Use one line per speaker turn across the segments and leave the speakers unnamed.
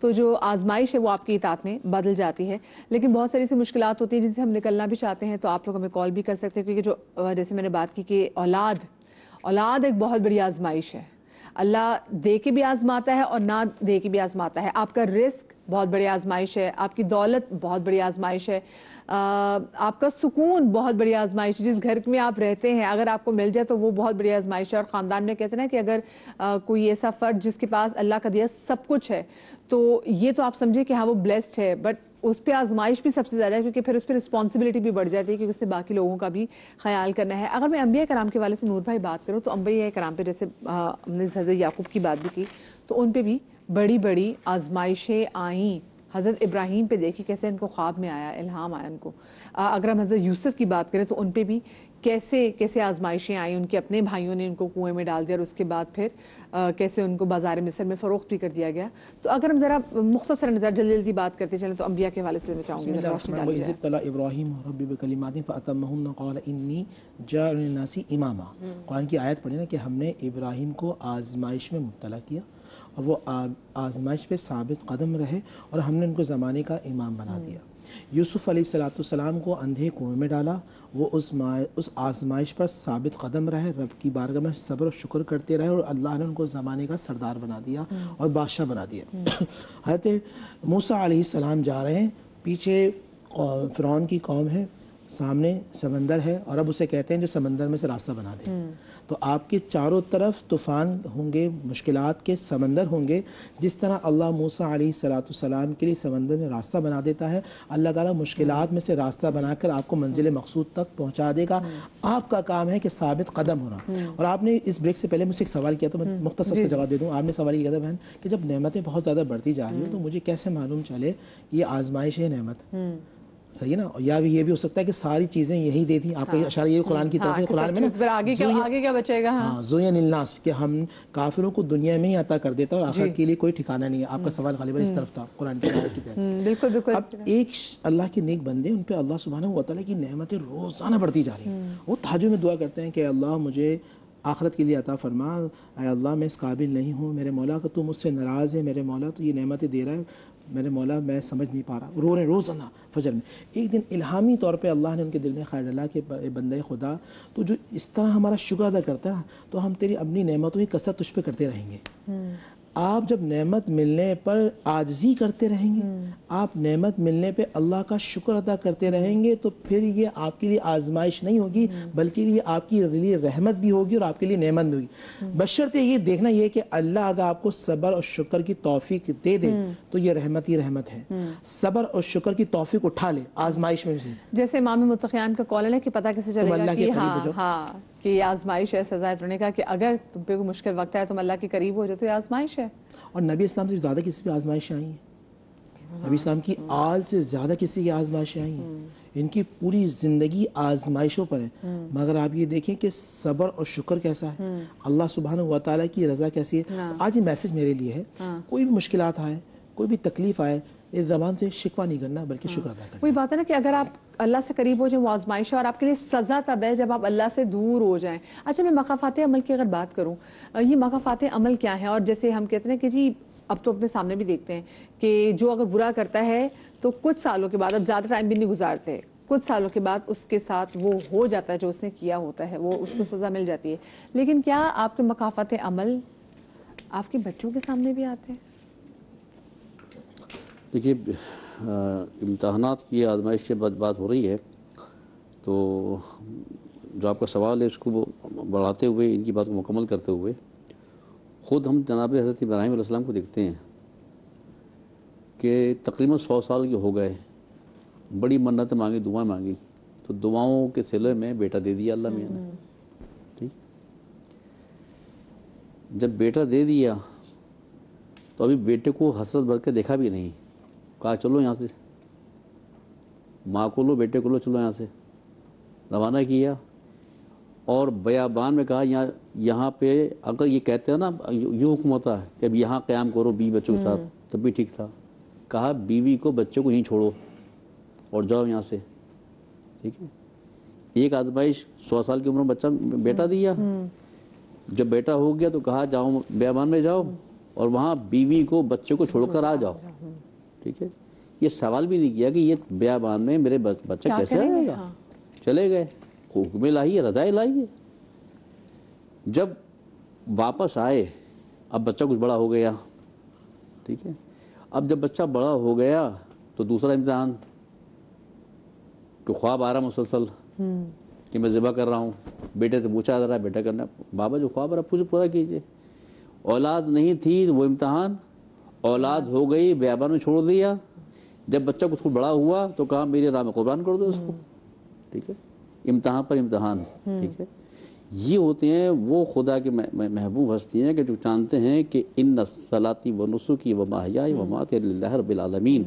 تو جو آزمائش ہے وہ آپ کی اطاعت میں بدل جاتی ہے. لیکن بہت ساری ایسی مشکلات ہوتی ہیں جن سے ہم نکلنا بھی چاہتے ہیں, تو آپ لوگ ہمیں کال بھی کر سکتے ہیں, کیونکہ جو جیسے میں نے بات کی کہ اولاد ایک بہت بڑی آزمائش ہے. اللہ دے کے بھی آزماتا ہے اور نہ دے کے بھی آزماتا ہے. آپ کا رزق بہت بڑی آزمائش ہے, آپ کی دولت بہت بڑی آزمائش ہے, آپ کا سکون بہت بڑی آزمائش ہے. جس گھر میں آپ رہتے ہیں اگر آپ کو مل جائے تو وہ بہت بڑی آزمائش ہے. اور خاندان میں کہتے ہیں نا کہ اگر کوئی ایسا فرد جس کے پاس اللہ کا دیا سب کچھ ہے, تو یہ تو آپ سمجھے کہ ہاں وہ بلیسڈ ہے, بٹ اس پہ آزمائش بھی سب سے زیادہ ہے, کیونکہ پھر اس پہ رسپانسبلٹی بھی بڑھ جاتی ہے, کیونکہ اس سے باقی لوگوں کا بھی خیال کرنا ہے. اگر میں انبیاء کرام کے والے سے نور بھائی بات کروں, تو انبیاء کرام پہ جیسے ہم نے حضرت یعقوب کی بات بھی کی, تو ان پہ بھی بڑی بڑی آزمائشیں آئیں. حضرت ابراہیم پہ دیکھیں کیسے ان کو خواب میں آیا, الہام آیا ان کو. اگر ہم حضرت یوسف کی بات کریں تو ان پہ بھی کیسے آزمائشیں آئیں. ان کے اپنے بھائیوں نے ان کو کنویں میں ڈال دیا, اور اس کے بعد پھر کیسے ان کو بازار مصر میں فروخت بھی کر دیا گیا. تو اگر ہم ذرا مختصر نظر جلدی بات کرتے چلیں تو انبیاء کے حوالے سے میں چاہوں گی
وَإِذِ ابْتَلَىٰ إِبْرَاهِيمَ رَبِّ بِكَلِمَاتٍ فَأَتَمَّهُنَّ قَالَ إِنِّي جَاعِلٌ لِلنَّاسِ إِمَامًا. قرآن کی آیت پڑھی نا کہ ہم نے ابراہیم کو آزمائش میں مبتلا کیا, اور وہ آزمائش پہ ثابت قدم رہے, اور ہم نے ان کو زمانے کا امام بنا دیا. یوسف علیہ السلام کو اندھے کنویں میں ڈالا, وہ اس آزمائش پر ثابت قدم رہے, رب کی بارگاہ میں صبر و شکر کرتے رہے, اور اللہ نے ان کو زمانے کا سردار بنا دیا اور بادشاہ بنا دیا. حضرت موسیٰ علیہ السلام جا رہے ہیں, پیچھے فرعون کی قوم ہے, سامنے سمندر ہے, اور اب اسے کہتے ہیں جو سمندر میں سے راستہ بنا دے. تو آپ کے چاروں طرف طوفان ہوں گے, مشکلات کے سمندر ہوں گے. جس طرح اللہ موسیٰ علیہ السلام کے لیے سمندر میں راستہ بنا دیتا ہے, اللہ تعالیٰ مشکلات میں سے راستہ بنا کر آپ کو منزل مقصود تک پہنچا دے گا. آپ کا کام ہے کہ ثابت قدم ہونا. اور آپ نے اس بریک سے پہلے مجھ سے ایک سوال کیا, تو میں مختصر اس کا جواب دے دوں. آپ نے سوال کیا تھا بہن کہ جب نعمتیں بہت زیادہ بڑھتی جا رہی ہیں تو مجھے کیسے معلوم چلے یہ آزمائش ہے نعمت, صحیح ہے نا؟ یا بھی یہ بھی ہو سکتا ہے کہ ساری چیزیں یہی دی تھیں. آپ کا اشارہ یہ قرآن کی طرف ہے, قرآن میں نا
آگے کیا بچے گا.
ہاں, زُیَّنَ لِلنَّاسِ کہ ہم کافروں کو دنیا میں ہی عطا کر دیتا ہے اور آخرت کے لیے کوئی ٹھکانہ نہیں ہے. آپ کا سوال غالباً اس طرف تھا قرآن کی آیت کی تحت.
بالکل.
اب ایک اللہ کے نیک بندے, ان پہ اللہ سبحانہ و تعالیٰ کی نعمتیں روزانہ بڑھتی جا رہی ہیں. وہ تہجد میں دعا کرتے ہیں کہ اللہ مجھے آخرت کے لیے عطا فرما, اے اللہ میں اس قابل نہیں ہوں, میرے مولا کہ تو مجھ سے ناراض ہے, میرے مولا تو یہ نعمتیں دے رہا ہے, میرے مولا میں سمجھ نہیں پا رہا. رو رہے روزانہ فجر میں. ایک دن الہامی طور پہ اللہ نے ان کے دل میں خیر ڈالا کہ بندے خدا تو جو اس طرح ہمارا شکر ادا کرتا ہے تو ہم تیری اپنی نعمتوں کی کثرت تجھ پہ کرتے رہیں گے. آپ جب نعمت ملنے پر عاجزی کرتے رہیں گے, آپ نعمت ملنے پہ اللہ کا شکر ادا کرتے رہیں گے, تو پھر یہ آپ کے لیے آزمائش نہیں ہوگی بلکہ یہ آپ کے لیے رحمت بھی ہوگی اور آپ کے لیے نعمت بھی ہوگی. بشرطے یہ دیکھنا یہ کہ اللہ اگر آپ کو صبر اور شکر کی توفیق دے دے تو یہ رحمت ہی رحمت ہے. صبر اور شکر کی توفیق اٹھا لے آزمائش میں سے.
جیسے امام متقیان کا قول ہے کہ پتہ کیسے چلے گا کہ یہ آزمائش ہے, سزا ہے. نے کہا کہ اگر تم پہ کوئی مشکل وقت ہے تم اللہ کے قریب ہو جائے تو یہ آزمائش ہے.
اور نبی اسلام سے زیادہ کسی پہ آزمائشیں آئی ہیں, نبی اسلام کی آل سے زیادہ کسی کی آزمائشیں آئی ہیں. ان کی پوری زندگی آزمائشوں پر ہے. مگر آپ یہ دیکھیں کہ صبر اور شکر کیسا ہے, اللہ سبحانہ و تعالیٰ کی رضا کیسی ہے. آج یہ میسج میرے لیے ہے, کوئی بھی مشکلات آئے, کوئی بھی تکلیف آئے, اس زبان سے شکوہ نہیں کرنا بلکہ شکر ادا کرنا.
وہی بات ہے نا کہ اگر آپ اللہ سے قریب ہو جائیں وہ آزمائش ہے, اور آپ کے لیے سزا تب ہے جب آپ اللہ سے دور ہو جائیں. اچھا میں مقافات عمل کی اگر بات کروں, یہ مقافات عمل کیا ہیں؟ اور جیسے ہم کہتے ہیں کہ جی اب تو اپنے سامنے بھی دیکھتے ہیں کہ جو اگر برا کرتا ہے تو کچھ سالوں کے بعد, اب زیادہ ٹائم بھی نہیں گزارتے, کچھ سالوں کے بعد اس کے ساتھ وہ ہو جاتا ہے جو اس نے کیا ہوتا ہے, وہ اس کو سزا مل جاتی ہے. لیکن کیا آپ کے مقافات عمل آپ کے بچوں کے سامنے بھی آتے ہیں؟
دیکھیے امتحانات کی آزمائش کے بعد بات ہو رہی ہے, تو جو آپ کا سوال ہے اس کو بڑھاتے ہوئے, ان کی بات کو مکمل کرتے ہوئے, خود ہم جناب حضرت ابراہیم علیہ السلام کو دیکھتے ہیں کہ تقریباً 100 سال کے ہو گئے, بڑی منتیں مانگی, دعائیں مانگی, تو دعاؤں کے صلے میں بیٹا دے دیا اللہ میاں نے. ٹھیک, جب بیٹا دے دیا تو ابھی بیٹے کو حسرت بھر کے دیکھا بھی نہیں, کہا چلو یہاں سے, ماں کو لو بیٹے کو لو, چلو یہاں سے روانہ کیا. اور بیابان میں کہا یہاں پہ اگر یہ کہتے ہیں نا یوں حکم ہوتا ہے کہ اب یہاں قیام کرو بیوی بچوں کے ساتھ, تب بھی ٹھیک تھا. کہا بیوی کو بچوں کو یہیں چھوڑو اور جاؤ یہاں سے. ٹھیک ہے, ایک آزمائش 100 سال کی عمر میں بچہ بیٹا دیا, جب بیٹا ہو گیا تو کہا جاؤ بیابان میں جاؤ اور وہاں بیوی کو بچوں کو چھوڑ کر آ جاؤ. ٹھیک ہے. یہ سوال بھی نہیں کیا کہ یہ بیابان میں میرے بچہ کیسے آئے گا. چلے گئے, حکم الہی ہے, رضا الہی ہے. جب واپس آئے, اب بچہ کچھ بڑا ہو گیا, ٹھیک ہے. اب جب بچہ بڑا ہو گیا تو دوسرا امتحان, کہ خواب آ رہا مسلسل کہ میں ذبح کر رہا ہوں. بیٹے سے پوچھا جا رہا ہے, بیٹا کرنا, بابا جو خواب آ رہا ہے پورا کیجئے. اولاد نہیں تھی تو وہ امتحان, اولاد ہو گئی بیابان میں چھوڑ دیا. جب بچہ کچھ بڑا ہوا تو کہا میری راہ میں قربان کر دو اس کو. ٹھیک ہے, امتحان پر امتحان. ٹھیک ہے, یہ ہوتے ہیں وہ خدا کے محبوب ہستی ہیں کہ جو جانتے ہیں کہ ان صلاتی و نسکی و محیائی و مماتی للہ رب العالمین.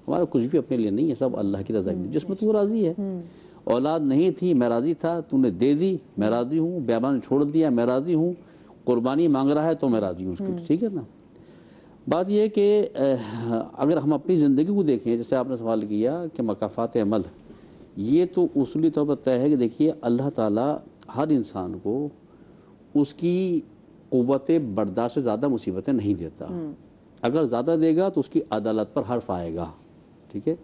ہمارا کچھ بھی اپنے لیے نہیں ہے, سب اللہ کی رضا, جس میں تو راضی ہے. اولاد نہیں تھی میں راضی تھا, تو نے دے دی میں راضی ہوں. بیابان چھوڑ دیا میں راضی ہوں. قربانی مانگ رہا ہے تو میں راضی ہوں اس کی. ٹھیک ہے نا. بات یہ ہے کہ اگر ہم اپنی زندگی کو دیکھیں, جیسے آپ نے سوال کیا کہ مکافات عمل, یہ تو اصولی طور پر طے ہے کہ دیکھیے اللہ تعالیٰ ہر انسان کو اس کی قوت برداشت سے زیادہ مصیبتیں نہیں دیتا. اگر زیادہ دے گا تو اس کی عدالت پر حرف آئے گا. ٹھیک ہے,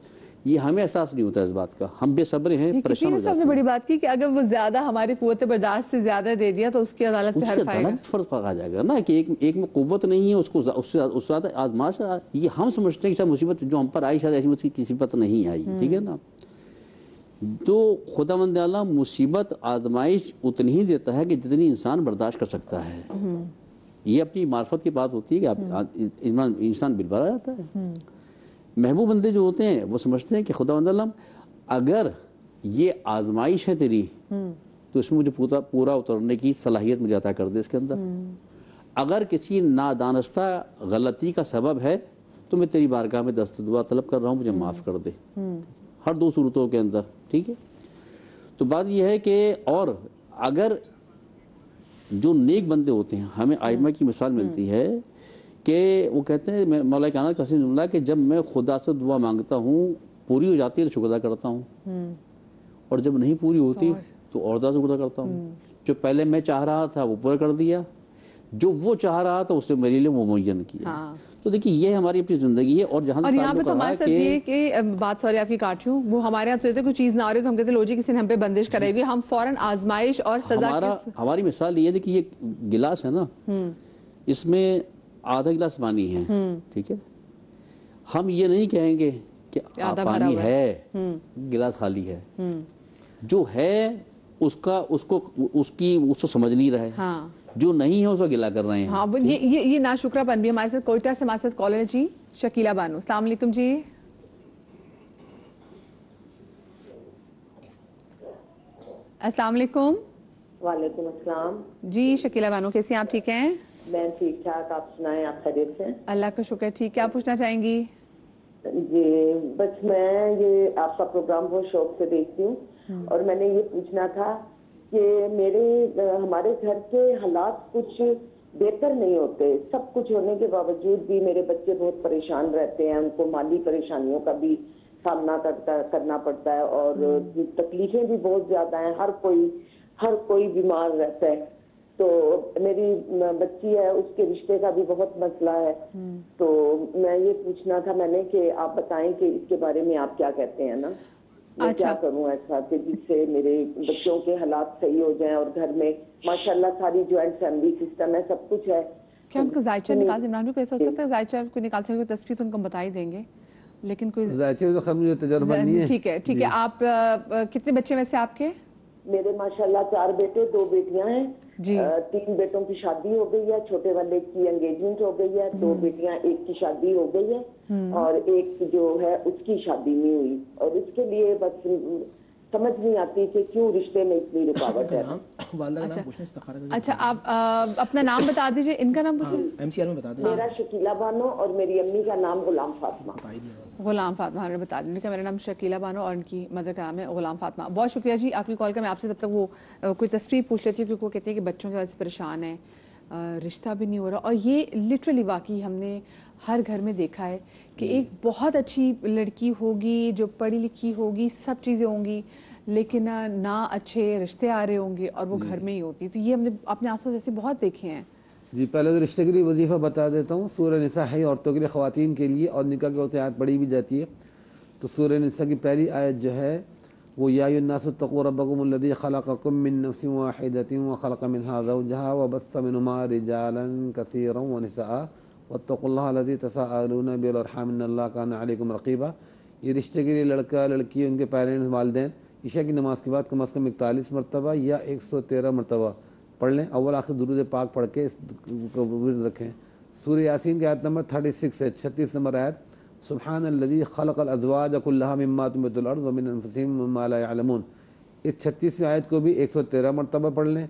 یہ ہمیں احساس نہیں ہوتا اس بات کا, ہم بے صبر ہیں, پریشان ہو جاتے ہیں.
بڑی بات کی کہ اگر وہ زیادہ ہماری قوت برداشت سے زیادہ دے دیا تو اس کی عدالت پہ حرف آئے گا.
فرض آ جائے گا نا کہ ایک میں قوت نہیں ہے, اس کو اس سے زیادہ آزمائش. یہ ہم سمجھتے ہیں کہ شاید مصیبت جو ہم پر آئی شاید ایسی مجھ کسی پر نہیں آئی. ٹھیک ہے نا. تو خداوند اعلیٰ مصیبت آزمائش اتنی ہی دیتا ہے کہ جتنی انسان برداشت کر سکتا ہے. یہ اپنی معرفت کی بات ہوتی ہے کہ انسان بالبر آ جاتا ہے. محبوب بندے جو ہوتے ہیں وہ سمجھتے ہیں کہ خداوند اعلیٰ اگر یہ آزمائش ہے تیری تو اس میں مجھے پورا اترنے کی صلاحیت مجھے عطا کر دے اس کے اندر. اگر کسی نادانستہ غلطی کا سبب ہے تو میں تیری بارگاہ میں دست دعا طلب کر رہا ہوں, مجھے معاف کر دے. ہر دو صورتوں کے اندر. ٹھیک ہے. تو بات یہ ہے کہ اور اگر جو نیک بندے ہوتے ہیں, ہمیں ائمہ کی مثال ملتی ہے کہ وہ کہتے ہیں مولا کائنات کا حسین جملہ کہ جب میں خدا سے دعا مانگتا ہوں پوری ہو جاتی ہے تو شکر ادا کرتا ہوں, اور جب نہیں پوری ہوتی تو اور زیادہ شکر ادا کرتا ہوں. جو پہلے میں چاہ رہا تھا وہ پورا کر دیا, جو وہ چاہ رہا تھا اس نے میرے لیے وہ معین کیا. تو دیکھیے یہ ہماری اپنی زندگی ہے. اور جہاں
یہاں پہ تو ہمارے ساتھ یہ کہ بات, سوری آپ کی کاٹ رہی ہوں, وہ ہمارے یہاں تو کوئی چیز نہ آ رہی تو ہم کہتے لو جی کسی نے ہم پہ بندش کرے گی, ہم فوراً آزمائش اور سزا.
ہماری مثال یہ ہے کہ یہ گلاس ہے نا, اس میں آدھا گلاس پانی ہے. ٹھیک ہے, ہم یہ نہیں کہیں گے کہ پانی ہے گلاس خالی ہے. جو ہے اس کو سمجھ نہیں رہے, جو نہیں ہے اس کو گلا کر رہے ہیں.
ہاں, یہ ناشکرہ پن بھی. ہمارے ساتھ کوئٹہ سے ہمارے ساتھ کالر جی شکیلہ بانو. السلام علیکم جی. السلام علیکم.
وعلیکم السلام
جی شکیلہ بانو, کیسی ہیں آپ؟ ٹھیک ہیں؟
میں ٹھیک ٹھاک, آپ سنائیں, آپ خیریت سے؟
اللہ کا شکر. ٹھیک, کیا پوچھنا چاہیں گی؟
جی بس میں یہ آپ کا پروگرام بہت شوق سے دیکھتی ہوں, اور میں نے یہ پوچھنا تھا کہ ہمارے گھر کے حالات کچھ بہتر نہیں ہوتے. سب کچھ ہونے کے باوجود بھی میرے بچے بہت پریشان رہتے ہیں, ان کو مالی پریشانیوں کا بھی سامنا کرنا پڑتا ہے, اور تکلیفیں بھی بہت زیادہ ہیں. ہر کوئی بیمار رہتا ہے. تو میری بچی ہے, اس کے رشتے کا بھی بہت مسئلہ ہے. تو میں یہ پوچھنا تھا میں نے کہ آپ بتائیں کہ اس کے بارے میں آپ کیا کہتے ہیں نا, میں کیا کروں ایسا کہ جس سے میرے بچوں کے حالات صحیح ہو جائیں, اور گھر میں ماشاءاللہ ساری جوائنٹ فیملی سسٹم ہے, سب کچھ ہے.
کیا ان کا ذائچہ نکال دیں؟ عمران بھائی, ایسا ہو سکتا ہے ذائچہ کو نکال سکتے, کوئی تصویر تو ان کو بتا ہی دیں گے, لیکن کوئی
ذائچے تو خیر تجربہ نہیں ہے.
ٹھیک ہے ٹھیک ہے. آپ کتنے بچے ویسے آپ کے؟
میرے ماشاءاللہ 4 بیٹے 2 بیٹیاں ہیں. 3 بیٹوں کی شادی ہو گئی ہے, چھوٹے والے کی انگیجمنٹ ہو گئی ہے, 2 بیٹیاں, ایک کی شادی ہو گئی ہے اور ایک جو ہے اس کی شادی نہیں ہوئی. اور اس کے لیے بس سمجھ نہیں آتی کہ کیوں رشتے میں اتنی رکاوٹ ہے.
اچھا, آپ اپنا نام بتا دیجئے, ان کا نام
MCR میں بتا دیں.
میرا شکیلہ بانو اور میری امی کا نام غلام فاطمہ.
غلام فاطمہ نے بتا دیں کہ میرا نام شکیلہ بانو اور ان کی مدر کا نام ہے غلام فاطمہ. بہت شکریہ جی آپ کی کال کا. میں آپ سے تب تک وہ کوئی تصویر پوچھ لیتی ہوں, کیونکہ وہ کہتے ہیں کہ بچوں کی وجہ سے پریشان ہیں, رشتہ بھی نہیں ہو رہا. اور یہ لٹرلی واقعی ہم نے ہر گھر میں دیکھا ہے کہ ایک بہت اچھی لڑکی ہوگی جو پڑھی لکھی ہوگی, سب چیزیں ہوں گی, لیکن نہ اچھے رشتے آ رہے ہوں گے اور وہ گھر میں ہی ہوتی. تو یہ ہم نے اپنے آس پاس ایسے بہت دیکھے ہیں.
جی پہلے تو رشتے کے لیے وظیفہ بتا دیتا ہوں. سورہ نساء ہے عورتوں کے لیے، خواتین کے لیے، اور نکاح کے وقت آیت پڑھی بھی جاتی ہے. تو سورہ نساء کی پہلی آیت جو ہے وہ یا ایھا الناس اتقوا ربکم الذی خلقکم من نفس واحدۃ وخلق منها زوجها وبث منهما رجالا کثیرا ونساء واتقوا اللہ الذی تساءلون به والارحام ان اللہ کان علیکم رقیبا. یہ رشتے کے لیے لڑکا لڑکی، ان کے پیرنٹس، والدین عشاء کی نماز کے بعد کم از کم 41 مرتبہ یا 113 مرتبہ پڑھ لیں. اول آخر درود پاک پڑھ کے اس کو ورد رکھیں. سورہ یاسین کی آیت نمبر 36 ہے، 36 نمبر آیت، سبحان الذی خلق الازواج کلھا مما تنبت الارض ومن انفسہم مما لا یعلمون. اس 36ویں آیت کو بھی 113 مرتبہ پڑھ لیں.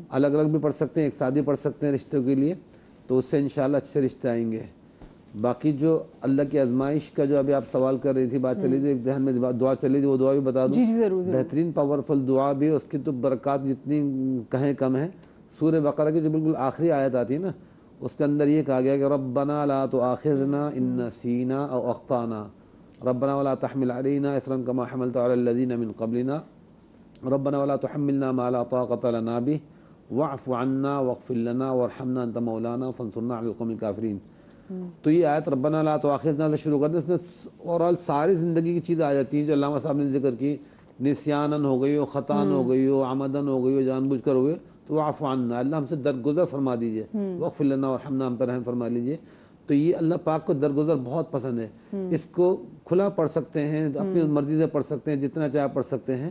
الگ الگ بھی پڑھ سکتے ہیں، ایک ساتھ بھی پڑھ سکتے ہیں رشتوں کے لیے، تو اس سے انشاءاللہ اچھے رشتے آئیں گے. باقی جو اللہ کی آزمائش کا جو ابھی آپ سوال کر رہی تھی، بات چلی تھی، ایک ذہن میں دعا چلی تھی، وہ دعا بھی بتا دوں.
جی جی ضرور ضرور.
بہترین پاورفل دعا بھی، اس کی تو برکات جتنی کہیں کم ہے. سورہ بقرہ کی جو بالکل آخری آیت آتی ہے نا، اس کے اندر یہ کہا گیا کہ ربنا لا تؤاخذنا ان نسینا او اخطانا، ربنا ولا تحمل علینا اصرا کما حملت علی الذین من قبلنا، ربنا ولا تحملنا ما لا طاقۃ لنا به واعف عنا واغفر لنا وارحمنا انت مولانا فانصرنا علی القوم الکافرین. تو یہ آیت ربنا لا تؤاخذنا سے شروع کرتے، اس میں اوورآل ساری زندگی کی چیزیں آ جاتی ہیں جو علامہ صاحب نے ذکر کی. نسیانن ہو گئی ہو، خطان ہو گئی ہو، عمدن ہو گئی ہو، جان بوجھ کر ہو گئی، تو واعف عنا، اللہ ہم سے درگزر فرما دیجئے، واغفر لنا وارحمنا، ہم پر رحم فرما لیجئے. تو یہ اللہ پاک کو درگزر بہت پسند ہے. اس کو کھلا پڑھ سکتے ہیں، اپنی مرضی سے پڑھ سکتے ہیں، جتنا چاہے پڑھ سکتے ہیں.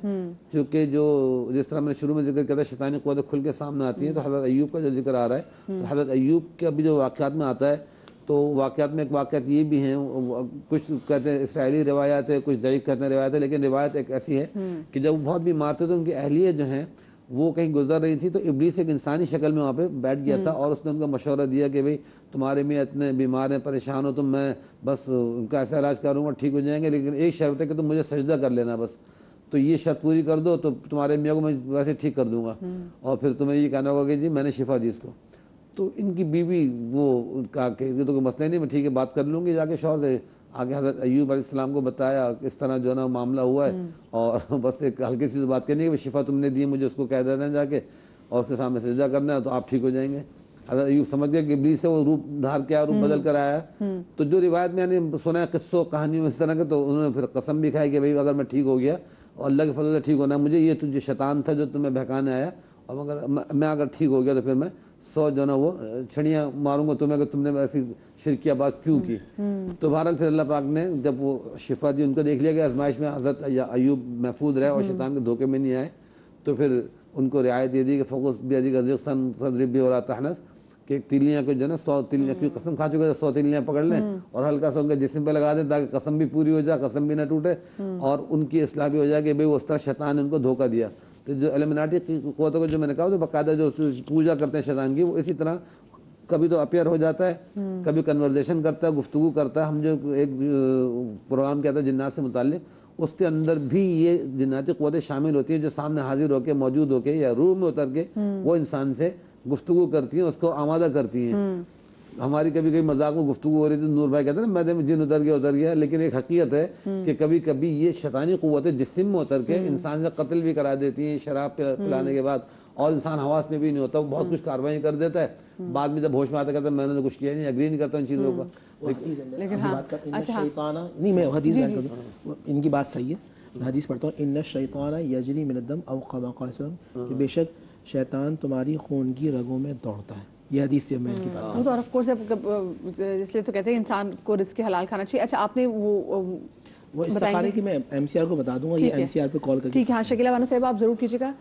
چونکہ جو جس طرح میں نے شروع میں ذکر کیا تھا شیطانی قوتیں کھل کے سامنے آتی ہیں، تو حضرت ایوب کا جو ذکر آ رہا ہے، تو حضرت ایوب کے ابھی جو واقعات میں آتا ہے، تو واقعات میں ایک واقعات یہ بھی ہیں، کچھ کہتے ہیں اسرائیلی روایات ہے، کچھ ضعیف کہتے ہیں روایت ہے، لیکن روایت ایک ایسی ہے کہ جب وہ بہت بیمار تھے تو ان کی اہلیہ جو ہیں وہ کہیں گزر رہی تھی، تو ابلیس ایک انسانی شکل میں وہاں پہ بیٹھ گیا تھا، اور اس نے ان کا مشورہ دیا کہ بھئی تمہارے میں اتنے بیمار ہیں، پریشان ہو، تو میں بس ان کا ایسا علاج کروں گا، ٹھیک ہو جائیں گے، لیکن ایک شرط ہے کہ تم مجھے سجدہ کر لینا بس. تو یہ شرط پوری کر دو تو تمہارے میاں کو میں ویسے ٹھیک کر دوں گا، اور پھر تمہیں یہ کہنا ہوگا کہ جی میں نے شفا دی اس کو. تو ان کی بیوی وہ کہا کہ یہ تو کوئی مسئلہ نہیں، میں ٹھیک ہے بات کر لوں گی. جا کے شوہر سے آگے حضرت ایوب علیہ السلام کو بتایا اس طرح جو ہے نا معاملہ ہوا ہے، اور بس ایک ہلکی سی بات کرنی ہے کہ شفا تم نے دی، مجھے اس کو کہہ دینا جا کے، اور اس کے سامنے سجدہ کرنا ہے تو آپ ٹھیک ہو جائیں گے. حضرت ایوب سمجھ گیا کہ ابلیس سے وہ روپ دھار کیا، روپ بدل کر آیا. تو جو روایت میں نے سنا ہے قصوں کہانیوں اس طرح کے، تو انہوں نے پھر قسم بھی کھائی کہ بھائی اگر میں ٹھیک ہو گیا اور اللہ کے فضل سے ٹھیک ہونا ہے مجھے، یہ جو شیطان تھا جو تمہیں بہکانے آیا، اور اگر میں اگر ٹھیک ہو گیا تو پھر میں 100 جو نا وہ چھڑیاں ماروں گا تمہیں کہ تم نے ایسی شرکیہ بات کیوں کی. تو بہرحال پھر اللہ پاک نے جب وہ شفا دی، ان کو دیکھ لیا کہ آزمائش میں حضرت ایوب محفوظ رہے اور شیطان کے دھوکے میں نہیں آئے، تو پھر ان کو رعایت یہ دی کہ فوقس بیدی کا ذکر فضرب بھی ہو رہا تحنس، کہ تیلیاں کو جو نا 100 تیلیاں کی قسم کھا چکے 100 تیلیاں پکڑ لیں اور ہلکا سا ان کے جسم پہ لگا دیں تاکہ قسم بھی پوری ہو جائے، قسم بھی نہ ٹوٹے، اور ان کی اصلاح بھی ہو جائے کہ بھئی وہ اس طرح شیطان نے ان کو دھوکہ دیا. تو جو ایلیمناٹی قوتوں کو جو میں نے کہا، جو باقاعدہ جو پوجا کرتے ہیں شیطان کی، وہ اسی طرح کبھی تو اپیئر ہو جاتا ہے، کبھی کنورزیشن کرتا ہے، گفتگو کرتا ہے. ہم جو ایک پروگرام کیا تھا جنات سے متعلق، اس کے اندر بھی یہ جناتی قوتیں شامل ہوتی ہیں جو سامنے حاضر ہو کے، موجود ہو کے، یا روح میں اتر کے وہ انسان سے گفتگو کرتی ہیں، اس کو آمادہ کرتی ہیں. ہماری کبھی کبھی مذاق میں گفتگو ہو رہی تھی، نور بھائی کہتے ہیں نا میدے میں جن اتر گیا، لیکن ایک حقیقت ہے کہ کبھی کبھی یہ شیطانی قوتیں جسم میں اتر کے انسان سے قتل بھی کرا دیتی ہیں شراب پلانے کے بعد، اور انسان حواس میں بھی نہیں ہوتا، بہت کچھ کارروائی کر دیتا ہے، بعد میں جب ہوش میں آتا کہتا ہے میں نے تو کچھ کیا نہیں، اگری نہیں کرتا ان چیزوں کا.
لیکن ہاں
نہیں میں حدیث بیان کر دوں، ان کی بات صحیح ہے. میں حدیث پڑھتا ہوں، ان الشیطان یجری من الدم او کما قال صلی اللہ علیہ وسلم، کہ بے شک شیطان تمہاری خون کی رگوں میں دوڑتا ہے. یہ حدیث سے میں ان کی بات،
وہ تو آف کورس اس لیے تو کہتے ہیں انسان کو رزق حلال کھانا چاہیے. اچھا آپ نے وہ
استخارے کی میں ایم سی آر کو بتا دوں گا، یہ ایم سی آر پہ کال کر کے.
ٹھیک ہے. ہاں شکیلہ بانو صاحب آپ ضرور کیجیے گا.